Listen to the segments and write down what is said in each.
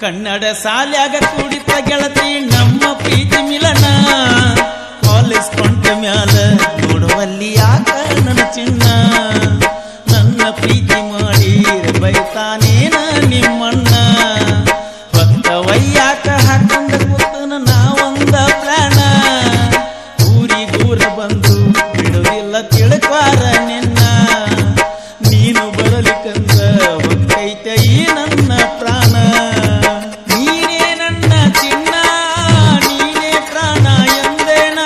ಕನ್ನಡ ಸಾಲ್ಯಾಗ ಕೂಡಿತ ಗೆಳತಿ ನಮ್ಮ ಪ್ರೀತಿ ಮಿಲನ ಕಾಲೇಜ್ ಕೊಂಡ ಮ್ಯಾಲ ನೋಡುವಲ್ಲಿ ಯಾಕ ನನ್ನ ಚಿನ್ನ ನನ್ನ ಪ್ರೀತಿ ಮಾಡಿ ಬೈತಾನೇನ ನಿಮ್ಮಣ್ಣ ಹೊತ್ತ ವಯ್ಯಾಕ ಹಾಕೊಂಡ ಕೂತನ ನಾವೊಂದ ಪ್ರಾಣ ಊರಿಗೂರ ಬಂದು ಬಿಡುವುದಿಲ್ಲ ತಿಳ್ಕ್ವಾರ ನಿನ್ನ ನೀನು ಬರಲಿಕ್ಕಂದ ಹೊಕ್ಕೈತ ಈ ನನ್ನ ಪ್ರಾಣ ನೀನೇ ನನ್ನ ಚಿನ್ನ ನೀನೇ ಪ್ರಾಣ ಎಂದೇನ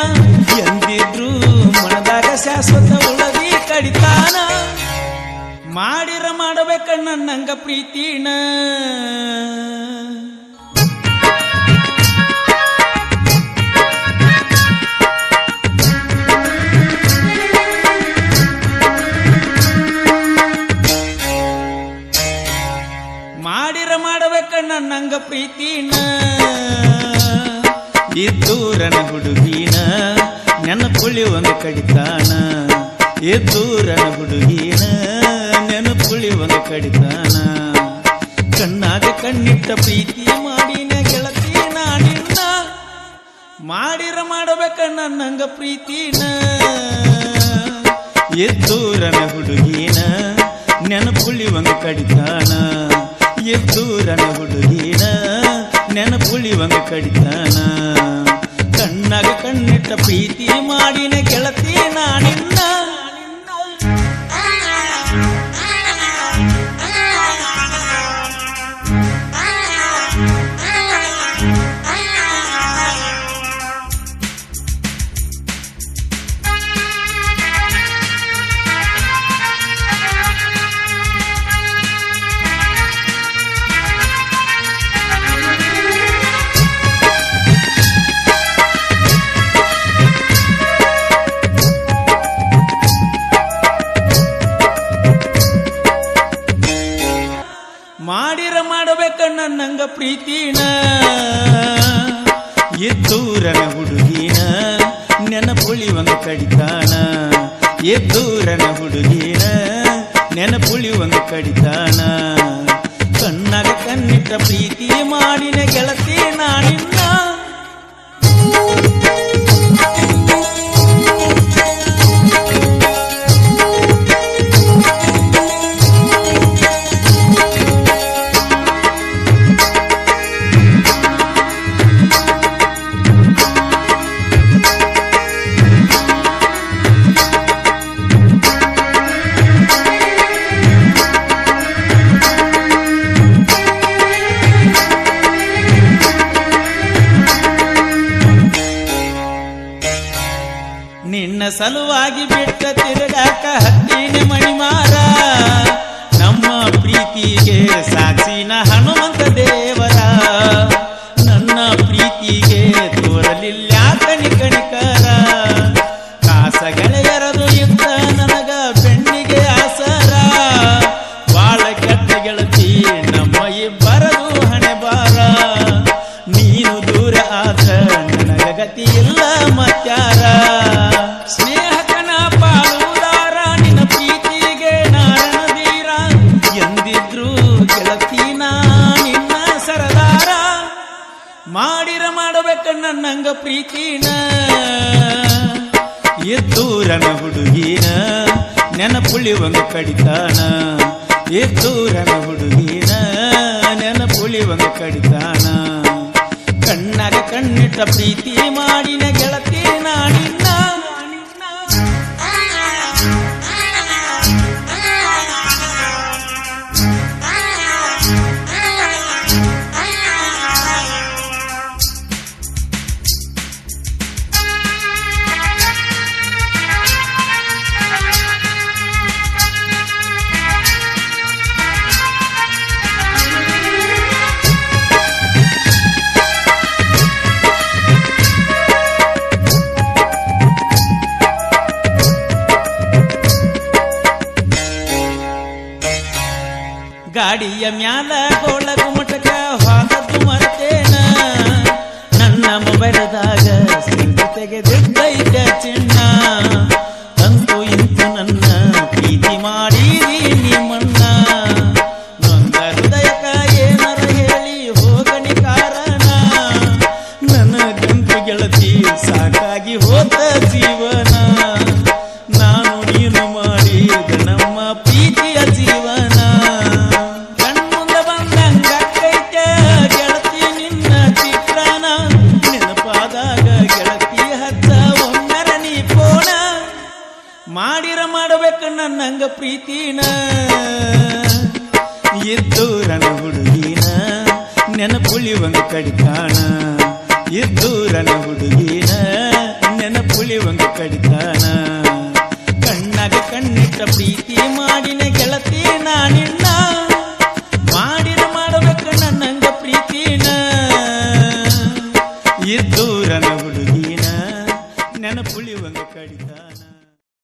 ಎಂದಿದ್ರು ಮನದಾಗ ಶಾಶ್ವತ ಉಳದಿ ಕಡಿತಾನ ಮಾಡಿರ ಮಾಡಬೇಕ ನನ್ನಂಗ ಪ್ರೀತಿನ ಮಾಡಿರ ಮಾಡಬೇಕ ನನ್ನಂಗ ಪ್ರೀತಿನ ಇದ್ದೂರನ ಹುಡುಗಿನ ನೆನಪುಳಿ ಒಂದು ಕಡಿತಾನ ಎದ್ದೂರನ ಹುಡುಗಿನ ನೆನಪುಳಿ ಒಂದು ಕಡಿತಾನ ಕಣ್ಣಾಗ ಕಣ್ಣಿಟ್ಟ ಪ್ರೀತಿ ಮಾಡಿನ ಗೆಳತಿ ನಾನಿನ್ನ ಮಾಡಿರ ಮಾಡಬೇಕ ನನ್ನಂಗ ಪ್ರೀತಿನ ಎದ್ದೂರನ ಹುಡುಗಿನ ನೆನಪುಳಿ ಒಂದು ಕಡಿತಾನ ಎದ್ದೂರನ ಹುಡುಗಿನ ನೆನಪುಳಿ ಒಂದು ಕಡಿತಾನ ಕಣ್ಣಾಗ ಕಣ್ಣಿಟ್ಟ ಪ್ರೀತಿ ಮಾಡಿನ ಗೆಳತಿ ನಾನಿನ್ನ ಮಾಡಿರ ಮಾಡಬೇಕ ನನ್ನಂಗ ಪ್ರೀತಿನ ಎದ್ದೂರನ ಹುಡುಗಿನ ನೆನಪುಳಿ ಒಂದು ಕಡಿತಾನ ಎದ್ದೂರನ ಹುಡುಗಿನ ನೆನಪುಳಿ ಒಂದು ಕಡಿತಾನ ಕಣ್ಣಾಗ ಕಣ್ಣಿಟ್ಟ ಪ್ರೀತಿ ಮಾಡಿನ ಗೆಳತಿ ನಾನಿನ್ನ ನಿನ್ನ ಸಲುವಾಗಿ ಬಿಟ್ಟ ತಿರುಗಾಕ ಹತ್ತಿನ ಮಣಿಮಾರ ನಮ್ಮ ಪ್ರೀತಿಗೆ ಸಾಕ್ಷಿನ ಹನುಮಂತ ದೇವರ ನನ್ನ ಪ್ರೀತಿಗೆ ತೋರಲಿಲ್ಲ ಕಣಿಕಣಿಕರ ಕಾಸ ಗೆಳೆಯರದು ಇದ್ದ ನನಗ ಬೆಣ್ಣಿಗೆ ಆಸರ ಬಾಳ ಕೆಟ್ಟ ಗೆಳತಿ ನಮ್ಮ ಇಬ್ಬರದು ಹಣೆ ಬಾರ ನೀನು ದೂರ ಆದ ನನಗ ಗತಿ ಇಲ್ಲ ಮತ್ಯಾರ ಮಾಡಿರ ಮಾಡಬೇಕ ನನ್ನಂಗ ಪ್ರೀತಿನ ಎದ್ದೂರನ ಹುಡುಗಿನ ನೆನಪುಳಿ ಒಂದು ಕಡಿತಾನ ಎದ್ದೂರನ ಹುಡುಗಿನ ನೆನಪುಳಿ ಒಂದು ಕಡಿತಾನ ಕಣ್ಣಾಗ ಕಣ್ಣಿಟ್ಟ ಪ್ರೀತಿ ಮಾಡಿನ ಗೆಳತಿ ನಾನಿನ್ನ ಗಾಡಿಯ ಮ್ಯಾಲ ಗೋಳ ಗುಮಟಕ ಹೋದದ್ದು ಮರ್ತೇನ ನನ್ನ ಮೊಬೈಲದಾಗ ಸಿಂಧು ತೆಗೆದಿದ್ದೈತ ಚಿನ್ನ ಅಂತೂ ಇಂತು ನನ್ನ ಪ್ರೀತಿ ಮಾಡಿದಿ ನಿಮ್ಮಣ್ಣ ನೊಂದ ಹೃದಯಕ ಏನಾರ ಹೇಳಿ ಹೋಗ ಹೊಡಿತೀನ ಇದ್ದೂರನ ಹುಡುಗಿನ ನೆನಪುಳಿವಂಗ ಕಡಿತಾಣ ಇದ್ದೂರನ ಹುಡುಗಿನ ನೆನಪುಳಿವಂಗ ಕಡಿತಾಣ ಕಣ್ಣಾಗ ಕಣ್ಣಿಟ್ಟ ಪ್ರೀತಿ ಮಾಡಿನ ಗೆಳತಿ ನಾನಿನ್ನ